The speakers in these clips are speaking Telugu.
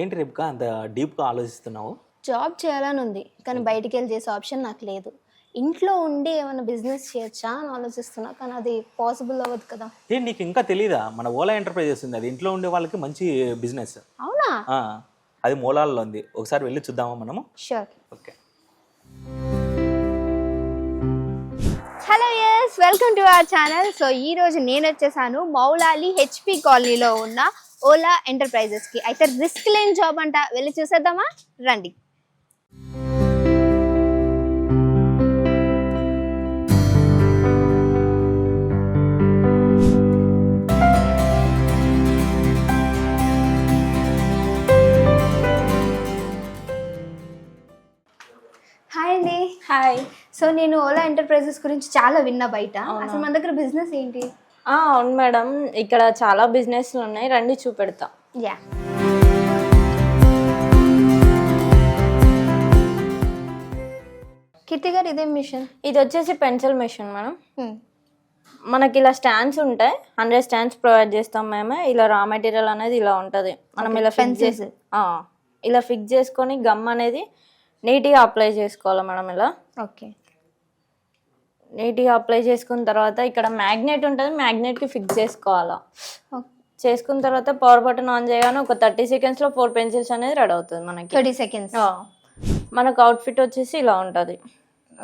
ఏంటి రేపుకా అంత డీప్గా ఆలోచిస్తున్నావు? జాబ్ చేయాలని ఉంది కానీ బయటికి వెళ్ళి చేసే ఆప్షన్ నాకు లేదు. ఇంట్లో ఉండి ఏమైనా బిజినెస్ చేయొచ్చా అని ఆలోచిస్తున్నా, కానీ అది పాసిబుల్ అవ్వదు కదా. ఏంటి నీకు ఇంకా తెలీదా? మన ఓలా ఎంటర్ప్రైజెస్ ఉంది, అది ఇంట్లో ఉండే వాళ్ళకి మంచి బిజినెస్. అవునా? అది మూలాల్లో ఉంది, ఒకసారి వెళ్ళి చూద్దామా మనము? Sure. Okay. Hello yes, welcome to our channel. So ఈ రోజు నేను వచ్చేసాను మౌలాలి హెచ్పి కాలనీలో ఉన్న ఓలా ఎంటర్ప్రైజెస్కి. అయితే రిస్క్ లేని జాబ్ అంట, వెళ్ళి చూసేద్దామా రండి. హాయ్ అండి. హాయ్. సో నేను ఓలా ఎంటర్ప్రైజెస్ గురించి చాలా విన్నా బయట. అసలు మన దగ్గర బిజినెస్ ఏంటి? అవును మేడం, ఇక్కడ చాలా బిజినెస్లు ఉన్నాయి, రండి చూపెడతా. యా. కీర్తి గారు, ఇదేం మిషన్? ఇది వచ్చేసి పెన్సిల్ మిషన్ మేడం. మనకి ఇలా స్టాండ్స్ ఉంటాయి, 100 స్టాండ్స్ ప్రొవైడ్ చేస్తాం మేము. ఇలా రా మెటీరియల్ అనేది ఇలా ఉంటుంది, మనం ఇలా ఫిక్స్ చేసి ఇలా ఫిక్స్ చేసుకొని గమ్ అనేది నీట్గా అప్లై చేసుకోవాలి మేడం. ఇలా ఓకే, నీట్గా అప్లై చేసుకున్న తర్వాత ఇక్కడ మ్యాగ్నెట్ ఉంటుంది, మ్యాగ్నెట్కి ఫిక్స్ చేసుకోవాలా. చేసుకున్న తర్వాత పవర్ బటన్ ఆన్ చేయగానే ఒక 30 సెకండ్స్లో 4 పెన్సిల్స్ అనేది రెడీ అవుతుంది మనకి. 30 సెకండ్స్. మనకు అవుట్ఫిట్ వచ్చేసి ఇలా ఉంటుంది.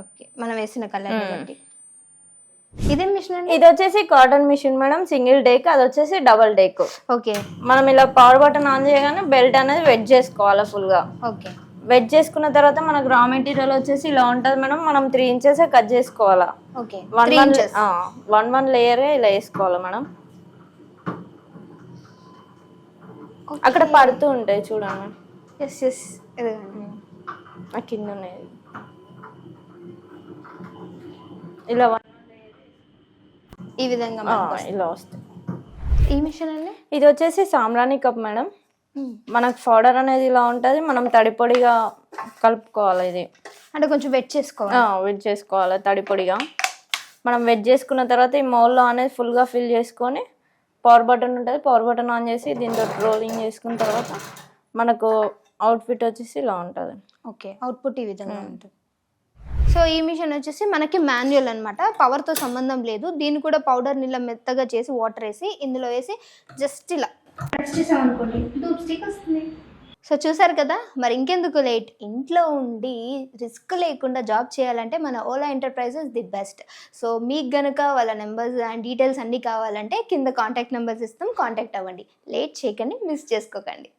ఓకే, మనం వేసిన కలర్ బట్టి. ఇదేం మిషన్ అండి? ఇది వచ్చేసి cotton machine madam, single deck. అది వచ్చేసి డబల్ డేక్. ఓకే, మనం ఇలా పవర్ బటన్ ఆన్ చేయగానే బెల్ట్ అనేది వెట్ చేసుకోవాలి ఫుల్గా. ఓకే, వెట్ చేసుకున్న తర్వాత మనకు రా మెటీరియల్ వచ్చేసి ఇలా ఉంటుంది మేడం. మనం 3 ఇంచెస్ కట్ చేసుకోవాలా. ఓకే, 1 లేయరే ఇలా వేసుకోవాలి మేడం. అక్కడ పడుతూ ఉంటాయి చూడండి. ఎస్ ఎస్, ఆ కింద ఉన్నాయి ఇలా ఈ విధంగా ఇలా వస్తాయి. ఈ మిషన్ అండి? ఇది వచ్చేసి సాంబ్రాణి కప్ మేడం. మనకు పౌడర్ అనేది ఇలా ఉంటుంది, మనం తడిపొడిగా కలుపుకోవాలి. ఇది అంటే కొంచెం వెట్ చేసుకోవాలి. వెట్ చేసుకోవాలి తడిపొడిగా. మనం వెట్ చేసుకున్న తర్వాత ఈ మౌల్లో అనేది ఫుల్గా ఫిల్ చేసుకొని పవర్ బటన్ ఉంటుంది, పవర్ బటన్ ఆన్ చేసి దీంతో రోలింగ్ చేసుకున్న తర్వాత మనకు అవుట్ఫిట్ వచ్చేసి ఇలా ఉంటుంది. ఓకే, అవుట్పుట్ ఈ విధంగా ఉంటుంది. సో ఈ మిషన్ వచ్చేసి మనకి మాన్యువల్ అనమాట, పవర్తో సంబంధం లేదు. దీన్ని కూడా పౌడర్ నీళ్ళ మెత్తగా చేసి వాటర్ వేసి ఇందులో వేసి జస్ట్ ఇలా చేసామనుకోండి, ధూప్ స్టిక్ వస్తుంది. సో చూసారు కదా, మరి ఇంకెందుకు లేట్, ఇంట్లో ఉండి రిస్క్ లేకుండా జాబ్ చేయాలంటే మన Ola enterprises the best. So మీకు గనుక వాళ్ళ నెంబర్స్ అండ్ డీటెయిల్స్ అన్నీ కావాలంటే కింద కాంటాక్ట్ నెంబర్స్ ఇస్తాం, కాంటాక్ట్ అవ్వండి. లేట్ చేయకండి, మిస్ చేసుకోకండి.